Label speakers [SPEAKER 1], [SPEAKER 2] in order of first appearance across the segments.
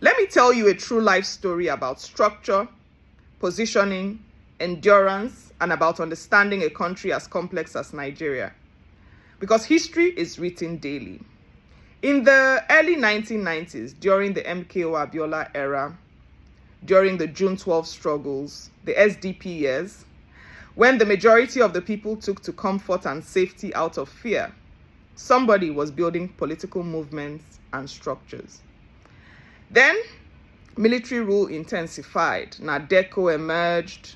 [SPEAKER 1] Let me tell you a true life story about structure, positioning, endurance, and about understanding a country as complex as Nigeria. Because history is written daily. In the early 1990s, during the MKO Abiola era, during the June 12 struggles, the SDP years, when the majority of the people took to comfort and safety out of fear, somebody was building political movements and structures. Then, military rule intensified. NADECO emerged,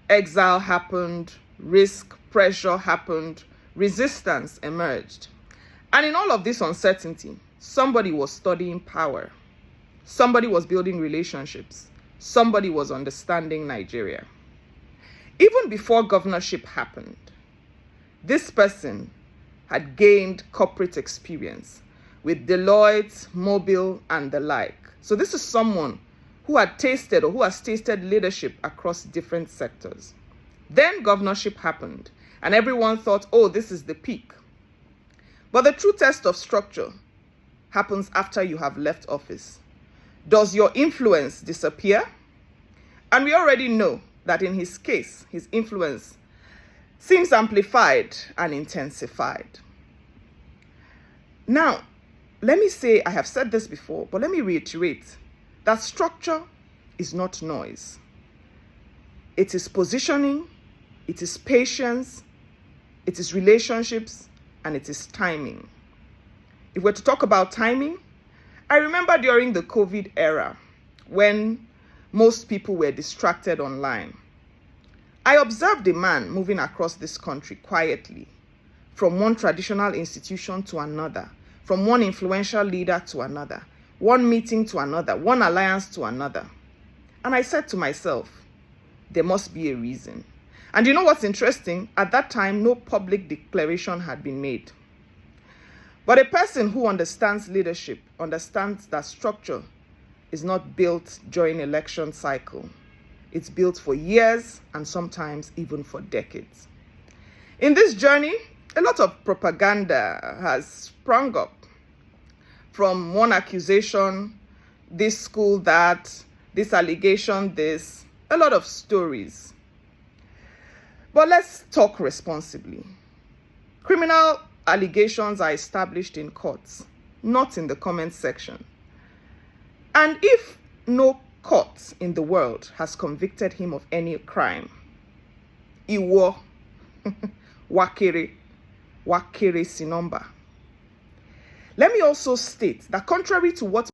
[SPEAKER 1] exile happened, risk, pressure happened, resistance emerged. And in all of this uncertainty, somebody was studying power. Somebody was building relationships. Somebody was understanding Nigeria. Even before governorship happened, this person had gained corporate experience with Deloitte, Mobil, and the like. So this is someone who had tasted or who has tasted leadership across different sectors. Then governorship happened, and everyone thought, oh, this is the peak. But the true test of structure happens after you have left office. Does your influence disappear? And we already know that in his case, his influence seems amplified and intensified. Now, let me say, I have said this before, but let me reiterate that structure is not noise. It is positioning, it is patience, it is relationships, and it is timing. If we're to talk about timing, I remember during the COVID era, when most people were distracted online, I observed a man moving across this country quietly, from one traditional institution to another, from one influential leader to another, one meeting to another, one alliance to another. And I said to myself, there must be a reason. And you know what's interesting? At that time, no public declaration had been made. But a person who understands leadership understands that structure is not built during election cycle. It's built for years and sometimes even for decades. In this journey, a lot of propaganda has sprung up, from one accusation, this school that, this allegation this, a lot of stories. But let's talk responsibly. Criminal allegations are established in courts, not in the comment section. And if no court in the world has convicted him of any crime, Iwo, Wakere Sinomba. Let me also state that contrary to what